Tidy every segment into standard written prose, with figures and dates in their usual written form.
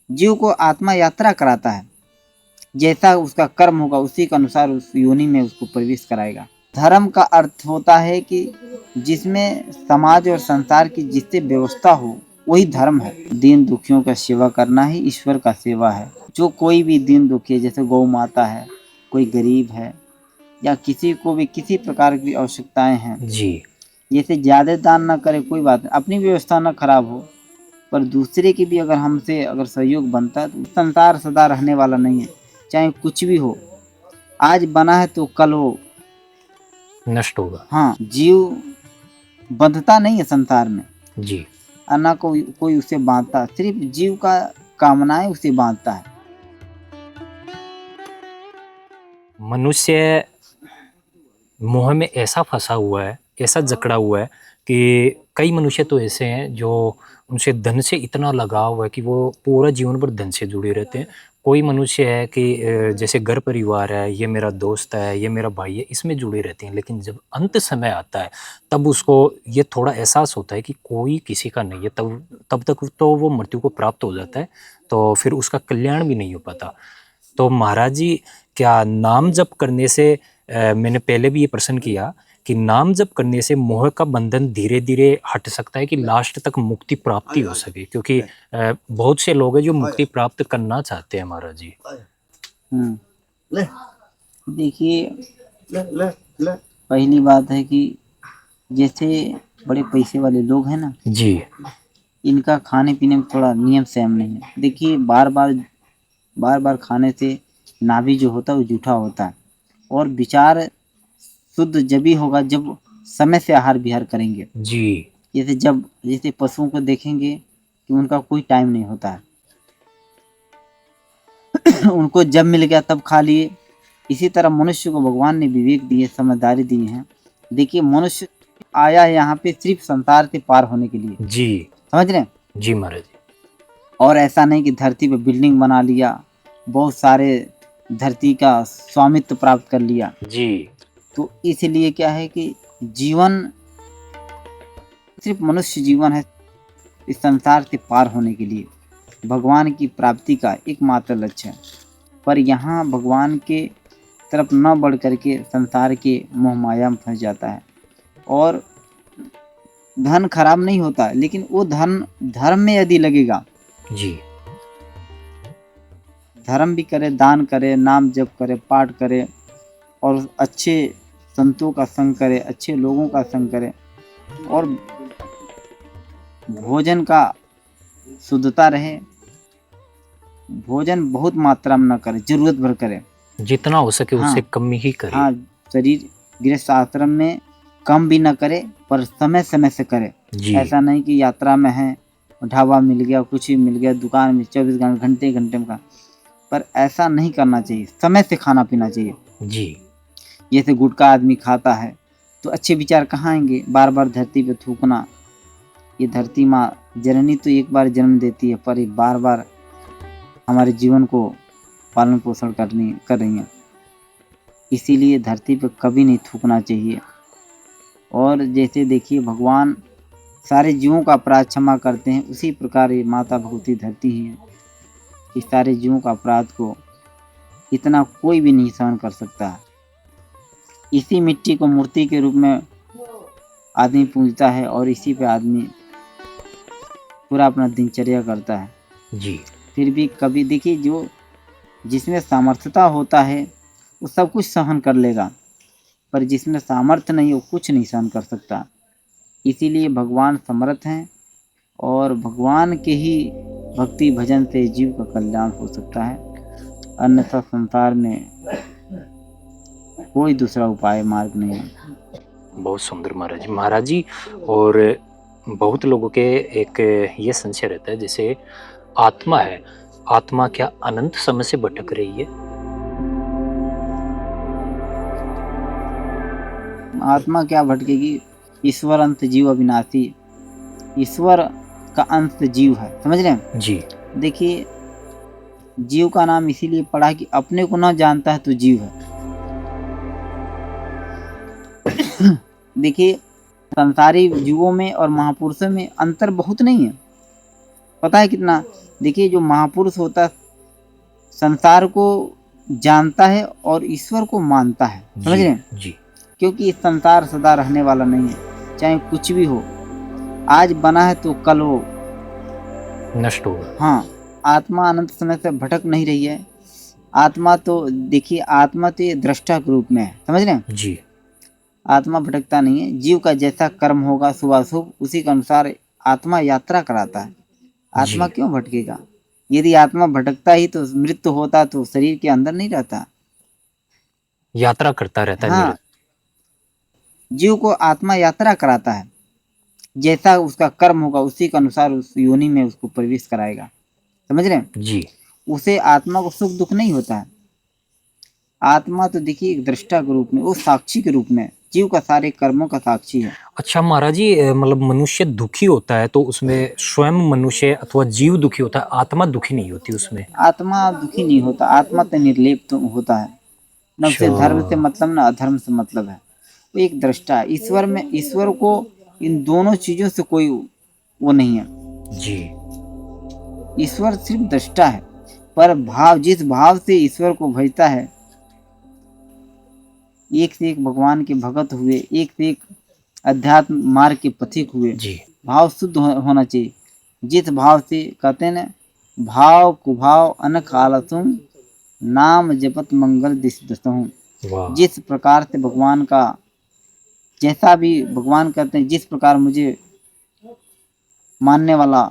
जीव को आत्मा यात्रा कराता है, जैसा उसका कर्म होगा उसी के अनुसार उस योनि में उसको प्रवेश कराएगा। धर्म का अर्थ होता है कि जिसमें समाज और संसार की जिससे व्यवस्था हो वही धर्म है। दीन दुखियों का सेवा करना ही ईश्वर का सेवा है। जो कोई भी दीन दुखी, जैसे गौ माता है, कोई गरीब है, या किसी को भी किसी प्रकार की आवश्यकताएं हैं, जी जैसे ज़्यादा दान ना करे कोई बात नहीं, अपनी व्यवस्था ना खराब हो, पर दूसरे की भी अगर हमसे अगर सहयोग बनता है तो संसार सदा रहने वाला नहीं है। चाहे कुछ भी हो, आज बना है तो कल वो नष्ट होगा। हाँ, जीव बंधता नहीं है संसार में, जी और ना कोई उसे बांधता, सिर्फ जीव का कामनाएं उसे बांधता है। मनुष्य मोह में ऐसा फंसा हुआ है, ऐसा जकड़ा हुआ है कि कई मनुष्य तो ऐसे हैं जो उनसे धन से इतना लगाव है कि वो पूरा जीवन भर धन से जुड़े रहते हैं। कोई मनुष्य है कि जैसे घर परिवार है, ये मेरा दोस्त है, ये मेरा भाई है, इसमें जुड़े रहते हैं। लेकिन जब अंत समय आता है तब उसको ये थोड़ा एहसास होता है कि कोई किसी का नहीं है। तब तक तो वो मृत्यु को प्राप्त हो जाता है, तो फिर उसका कल्याण भी नहीं हो पाता। तो महाराज जी, क्या नाम जप करने से मैंने पहले भी ये प्रश्न किया कि नाम जप करने से मोह का बंधन धीरे धीरे हट सकता है कि लास्ट तक मुक्ति प्राप्ति हो सके? क्योंकि बहुत से लोग हैं जो मुक्ति प्राप्त करना चाहते हैं महाराज जी। देखिए, पहली बात है कि जैसे बड़े पैसे वाले लोग हैं ना जी इनका खाने पीने में थोड़ा नियम संयम नहीं है। देखिए, बार बार खाने से नाभि जो होता है वो जूठा होता है, और विचार शुद्ध जब ही होगा जब समय से आहार विहार करेंगे। जी जैसे पशुओं को देखेंगे कि उनका कोई टाइम नहीं होता है उनको जब मिल गया तब खा लिए। इसी तरह मनुष्य को भगवान ने विवेक दिए, समझदारी दी है। देखिए, मनुष्य आया है यहाँ पे सिर्फ संसार से पार होने के लिए, जी समझ रहे हैं? जी महाराज जी। और ऐसा नहीं कि धरती पे बिल्डिंग बना लिया, बहुत सारे धरती का स्वामित्व प्राप्त कर लिया। जी तो इसलिए क्या है कि जीवन सिर्फ मनुष्य जीवन है इस संसार से पार होने के लिए, भगवान की प्राप्ति का एकमात्र लक्ष्य है। पर यहाँ भगवान के तरफ न बढ़ करके संसार के मोह माया में फंस जाता है। और धन खराब नहीं होता, लेकिन वो धन धर्म में यदि लगेगा, जी धर्म भी करे, दान करे, नाम जप करे, पाठ करे, और अच्छे संतों का संग करे, अच्छे लोगों का संग करे, और भोजन का शुद्धता रहे, भोजन बहुत मात्रा में न करे, जरूरत भर करे, जितना हो सके उससे कम ही करे। हाँ, शरीर गृहस्थ आश्रम में कम भी न करे, पर समय समय से करे। ऐसा नहीं कि यात्रा में है, ढाबा मिल गया, कुछ ही मिल गया, दुकान में 24 घंटे घंटे में का, पर ऐसा नहीं करना चाहिए। समय से खाना पीना चाहिए। जी जैसे गुटखा आदमी खाता है तो अच्छे विचार कहाँ आएंगे? बार बार धरती पे थूकना, ये धरती माँ जननी तो एक बार जन्म देती है, पर ये बार बार हमारे जीवन को पालन पोषण कर रही हैं। इसीलिए धरती पे कभी नहीं थूकना चाहिए। और जैसे देखिए, भगवान सारे जीवों का अपराध क्षमा करते हैं, उसी प्रकार ये माता भगवती धरती ही है कि सारे जीवों का अपराध को इतना कोई भी नहीं सहन कर सकता है। इसी मिट्टी को मूर्ति के रूप में आदमी पूजता है, और इसी पे आदमी पूरा अपना दिनचर्या करता है। जी फिर भी कभी देखिए, जो जिसमें सामर्थ्यता होता है वो सब कुछ सहन कर लेगा, पर जिसमें सामर्थ्य नहीं वो कुछ नहीं सहन कर सकता। इसीलिए भगवान समर्थ हैं, और भगवान के ही भक्ति भजन से जीव का कल्याण हो सकता है, अन्यथा संसार में कोई दूसरा उपाय मार्ग नहीं है। बहुत सुंदर महाराज जी। महाराज जी, और बहुत लोगों के एक ये संशय रहता है, जैसे आत्मा है, आत्मा क्या अनंत समय से भटक रही है? आत्मा क्या भटकेगी? ईश्वर अंत जीव अविनाशी, ईश्वर का अंत जीव है, समझ रहे हैं? जी देखिए, जीव का नाम इसीलिए पड़ा कि अपने को ना जानता है तो जीव है। देखिए, संसारी जीवों में और महापुरुषों में अंतर बहुत नहीं है, पता है कितना? देखिए जो महापुरुष होता है संसार को जानता है और ईश्वर को मानता है, समझ रहे हैं? जी क्योंकि ये संसार सदा रहने वाला नहीं है, चाहे कुछ भी हो, आज बना है तो कल वो नष्ट होगा। हाँ, आत्मा अनंत समय से भटक नहीं रही है। आत्मा तो देखिए, आत्मा तो ये दृष्टा के रूप में है, समझ रहे हैं? जी आत्मा भटकता नहीं है। जीव का जैसा कर्म होगा शुभाशुभ, उसी के अनुसार आत्मा यात्रा कराता है। आत्मा जी क्यों भटकेगा? यदि आत्मा भटकता ही तो मृत्यु होता तो शरीर के अंदर नहीं रहता। यात्रा करता रहता है हाँ, जीव को आत्मा यात्रा कराता है, जैसा उसका कर्म होगा उसी के अनुसार उस योनि में उसको प्रवेश कराएगा, समझ रहे हैं? जी उसे आत्मा को सुख दुख नहीं होता है। आत्मा तो देखिए एक दृष्टा के रूप में, वो साक्षी के रूप में, जीव का सारे कर्मों का साक्षी है। अच्छा महाराज जी, मतलब मनुष्य दुखी होता है तो उसमें स्वयं मनुष्य अथवा जीव दुखी होता है, आत्मा दुखी नहीं होती उसमें। आत्मा दुखी नहीं होता, आत्मा तो निर्लेप तो होता है। न उसे धर्म से मतलब न अधर्म से मतलब है। वो एक दृष्टा है। ईश्वर में, ईश्वर को इन दोनों चीजों से कोई वो नहीं है। जी ईश्वर सिर्फ दृष्टा है, पर भाव, जिस भाव से ईश्वर को भजता है, एक से एक भगवान के भगत हुए, एक से एक अध्यात्म मार्ग के पथिक हुए। जी भाव शुद्ध होना चाहिए। जिस भाव से कहते हैं ना, भाव कुभाव अनख आलसुम नाम जपत मंगल दिश दसहूं। वाह जिस प्रकार से भगवान का, जैसा भी भगवान कहते हैं, जिस प्रकार मुझे मानने वाला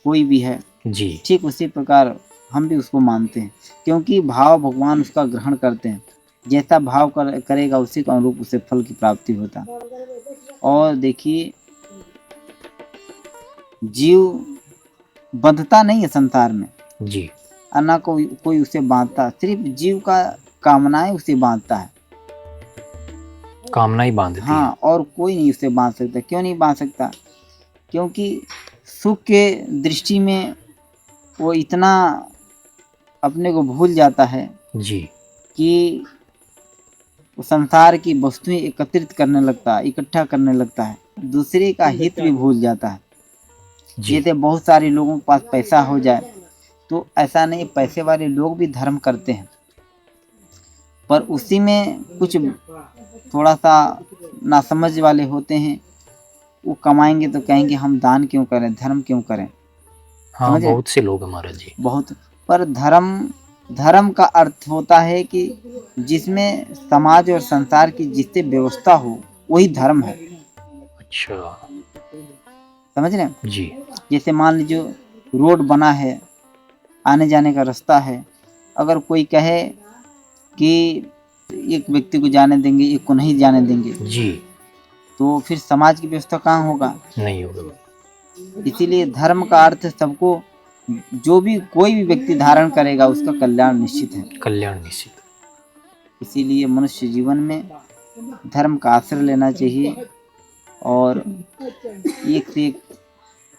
कोई भी है, जी ठीक उसी प्रकार हम भी उसको मानते हैं, क्योंकि भाव भगवान उसका ग्रहण करते हैं। जैसा भाव करेगा उसी के अनुरूप उसे फल की प्राप्ति होता है। और देखिए, जीव बंधता नहीं है संसार में, जी और ना कोई उसे बांधता, सिर्फ जीव का कामनाएं उसे बांधता है। कामना ही बांधती है। हाँ, और कोई नहीं उसे बांध सकता। क्यों नहीं बांध सकता? क्योंकि सुख के दृष्टि में वो इतना अपने को भूल जाता है जी कि वो संसार की वस्तुएं एकत्रित करने लगता है, इकट्ठा करने लगता है, दूसरे का हित भी भूल जाता है। जी जैसे बहुत सारे लोगों के पास पैसा हो जाए तो ऐसा नहीं, पैसे वाले लोग भी धर्म करते हैं, पर उसी में कुछ थोड़ा सा नासमझ वाले होते हैं। वो कमाएंगे तो कहेंगे हम दान क्यों करें, धर्म क्यों करें, हाँ, समझे? बहुत से लोग हमारा जी। बहुत। पर धर्म का अर्थ होता है कि जिसमें समाज और संसार की जिससे व्यवस्था हो, वही धर्म है, अच्छा समझ रहे हैं? जी जैसे मान लीजिए रोड बना है, आने जाने का रास्ता है, अगर कोई कहे कि एक व्यक्ति को जाने देंगे, एक को नहीं जाने देंगे, जी तो फिर समाज की व्यवस्था कहाँ होगा? नहीं होगा। इसीलिए धर्म का अर्थ सबको, जो भी कोई भी व्यक्ति धारण करेगा उसका कल्याण निश्चित है। कल्याण निश्चित। इसीलिए मनुष्य जीवन में धर्म का आश्रय लेना चाहिए और एक से एक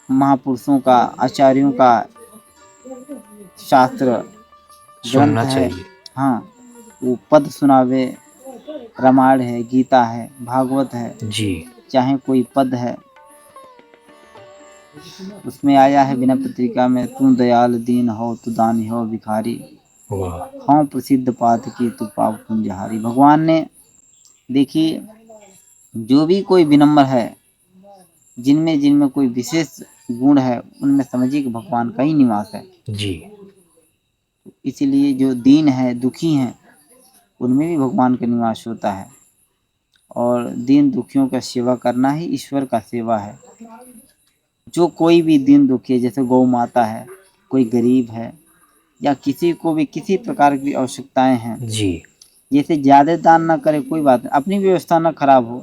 महापुरुषों का, आचार्यों का शास्त्र ग्रंथ सुनना है। चाहिए। हाँ, वो पद सुनावे, रामायण है, गीता है, भागवत है, जी चाहे कोई पद है, उसमें आया है बिना पत्रिका में, तू दयाल दीन हो तू दानी हो भिखारी, वाह हाँ प्रसिद्ध पात की तू पाप कुंजहारी। भगवान ने, देखिए, जो भी कोई विनम्र है, जिनमें जिनमें कोई विशेष गुण है, उनमें समझिए कि भगवान का ही निवास है। जी इसीलिए जो दीन है, दुखी हैं, उनमें भी भगवान का निवास होता है। और दीन दुखियों का सेवा करना ही ईश्वर का सेवा है। जो कोई भी दीन दुखी है, जैसे गौ माता है, कोई गरीब है, या किसी को भी किसी प्रकार की आवश्यकताएं हैं, जी जैसे ज़्यादा दान ना करे कोई बात नहीं, अपनी व्यवस्था ना खराब हो,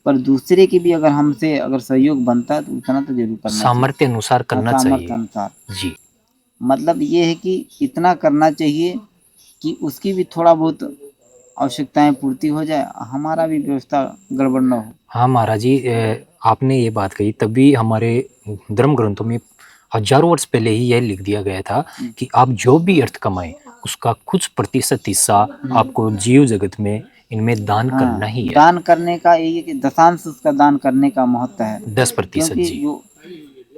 पर दूसरे की भी अगर हमसे अगर सहयोग बनता है तो उतना तो जरूर करना चाहिए। सामर्थ्य अनुसार करना सामर्थ्य चाहिए। अनुसार। जी मतलब ये है कि इतना करना चाहिए कि उसकी भी थोड़ा बहुत आवश्यकताएं पूर्ति हो जाए, हमारा भी व्यवस्था गड़बड़ न हो। हाँ महाराज जी, आपने ये बात कही, तभी हमारे धर्म ग्रंथों में हजारों वर्ष पहले ही यह लिख दिया गया था कि आप जो भी अर्थ कमाएं उसका कुछ प्रतिशत हिस्सा आपको जीव जगत में इनमें दान करना ही है। दान करने का यही है कि दशांश उसका दान करने का महत्व है। 10% क्योंकि जी। जो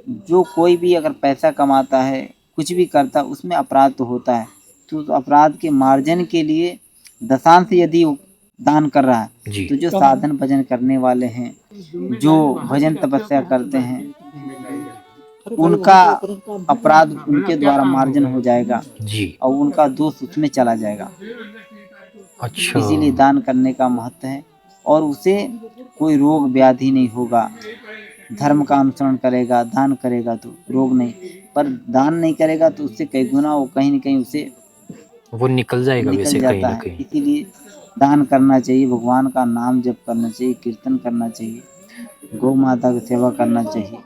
जो कोई भी अगर पैसा कमाता है, कुछ भी करता है, उसमें अपराध तो होता है। तो उस अपराध के मार्जन के लिए दशांश यदि वो दान कर रहा है, जी तो जो साधन भजन करने वाले हैं, जो भजन तपस्या करते हैं, उनका अपराध उनके द्वारा मार्जन हो जाएगा जी। और उनका दोष उसमें चला जाएगा। अच्छा। इसीलिए दान करने का महत्व है और उसे कोई रोग व्याधि नहीं होगा। धर्म का अनुसरण करेगा, दान करेगा तो रोग नहीं, पर दान नहीं करेगा तो उससे कई गुना वो कहीं न कहीं उसे वो निकल जाएगा निकल वैसे कहीं जाता न है। कहीं। इसीलिए दान करना चाहिए, भगवान का नाम जप करना चाहिए, कीर्तन करना चाहिए, गौ माता की सेवा करना चाहिए।